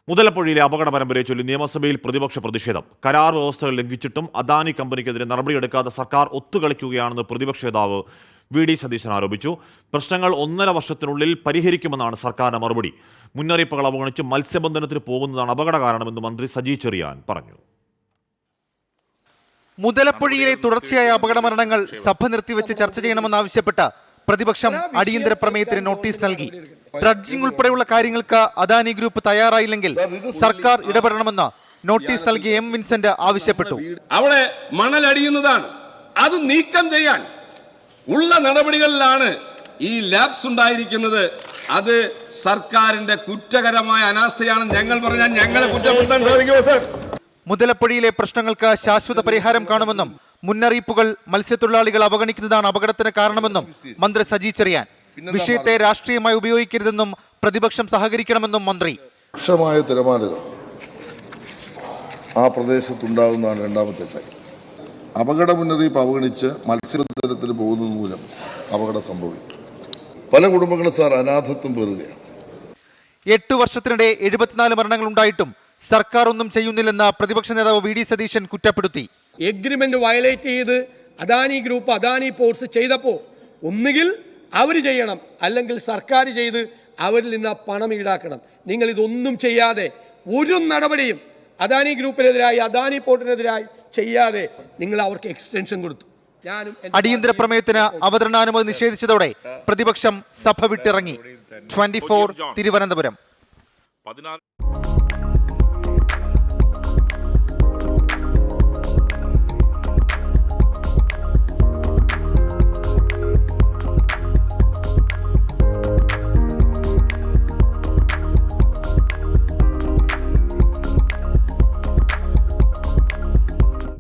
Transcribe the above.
മുതലപ്പുഴയിലെ അപകട പരമ്പരയെ ചൊല്ലി നിയമസഭയിൽ പ്രതിപക്ഷ പ്രതിഷേധം. കരാർ വ്യവസ്ഥകൾ ലംഘിച്ചിട്ടും അദാനി കമ്പനിക്കെതിരെ നടപടിയെടുക്കാതെ സർക്കാർ ഒത്തുകളിക്കുകയാണെന്ന് പ്രതിപക്ഷ നേതാവ് വി.ഡി. സതീശൻ ആരോപിച്ചു. പ്രശ്നങ്ങൾ 1.5 വർഷത്തിനുള്ളിൽ പരിഹരിക്കുമെന്നാണ് സർക്കാരിന്റെ മറുപടി. മുന്നറിയിപ്പുകൾ അവഗണിച്ച് മത്സ്യബന്ധനത്തിന് പോകുന്നതാണ് അപകട കാരണമെന്ന് മന്ത്രി സജി ചെറിയാൻ പറഞ്ഞു. മുതലപ്പുഴയിലെ തുടർച്ചയായ അപകട മരണങ്ങൾ സഭ നിർത്തിവെച്ച് ചർച്ച ചെയ്യണമെന്നാവശ്യപ്പെട്ട് പ്രതിപക്ഷം അടിയന്തര പ്രമേയത്തിന് നോട്ടീസ് നൽകി. ഡ്രഡ്ജിംഗ് ഉൾപ്പെടെയുള്ള കാര്യങ്ങൾക്ക് അദാനി ഗ്രൂപ്പ് തയ്യാറായില്ലെങ്കിൽ സർക്കാർ ഇടപെടണമെന്ന് നോട്ടീസ് നൽകിയ എം വിൻസെന്റ് ആവശ്യപ്പെട്ടു. അവിടെ മണലടിയുന്നതാണ്, അത് നീക്കം ചെയ്യാൻ ഉള്ള നടപടികളിലാണ് ഈ ലാപ്സ് ഉണ്ടായിരിക്കുന്നത്. അത് സർക്കാരിന്റെ കുറ്റകരമായ അനാസ്ഥയാണെന്ന് ഞങ്ങൾ പറഞ്ഞാൽ ഞങ്ങളെ കുറ്റപ്പെടുത്താൻ സാധിക്കുമോ സർ? മുതലപ്പുഴയിലെ പ്രശ്നങ്ങൾക്ക് ശാശ്വത പരിഹാരം കാണുമെന്നും മുന്നറിയിപ്പുകൾ മത്സ്യത്തൊഴിലാളികൾ അവഗണിക്കുന്നതാണ് അപകടത്തിന് കാരണമെന്നും മന്ത്രി സജി ചെറിയാൻ. വിഷയത്തെ രാഷ്ട്രീയമായി ഉപയോഗിക്കരുതെന്നും പ്രതിപക്ഷം സഹകരിക്കണമെന്നും മന്ത്രി. രൂക്ഷമായ തിരമാലകൾ ആ പ്രദേശത്തുണ്ടാകുന്നതാണ് രണ്ടാമത്തെ കാര്യം. അപകട മുന്നറിയിപ്പ് അവഗണിച്ച് മത്സ്യബന്ധനത്തിന് പോകുന്നത് മൂലം അപകടം സംഭവിക്കും. പല കുടുംബങ്ങളും സാർ അനാഥത്വം പേറുകയാണ്. 8 വർഷത്തിനിടെ 74 മരണങ്ങൾ ഉണ്ടായിട്ടും സർക്കാർ ഒന്നും ചെയ്യുന്നില്ലെന്ന് പ്രതിപക്ഷ നേതാവ് വി.ഡി. സതീശൻ കുറ്റപ്പെടുത്തി. എഗ്രിമെന്റ് വയലേറ്റ് ചെയ്ത് അദാനി ഗ്രൂപ്പ് അദാനി പോർട്സ് ചെയ്തപ്പോൾ ഒന്നുകിൽ അവർ ചെയ്യണം, അല്ലെങ്കിൽ സർക്കാർ ചെയ്ത് അവരിൽ നിന്ന് പണം ഈടാക്കണം. നിങ്ങൾ ഇതൊന്നും ചെയ്യാതെ ഒരു നടപടിയും അദാനി ഗ്രൂപ്പിനെതിരായി അദാനി പോർട്ടിനെതിരായി ചെയ്യാതെ നിങ്ങൾ അവർക്ക് എക്സ്റ്റൻഷൻ കൊടുത്തു. അടിയന്തര പ്രമേയത്തിന് അവതരണാനുമതി നിഷേധിച്ചതോടെ പ്രതിപക്ഷം സഭ വിട്ടിറങ്ങി. 24 തിരുവനന്തപുരം.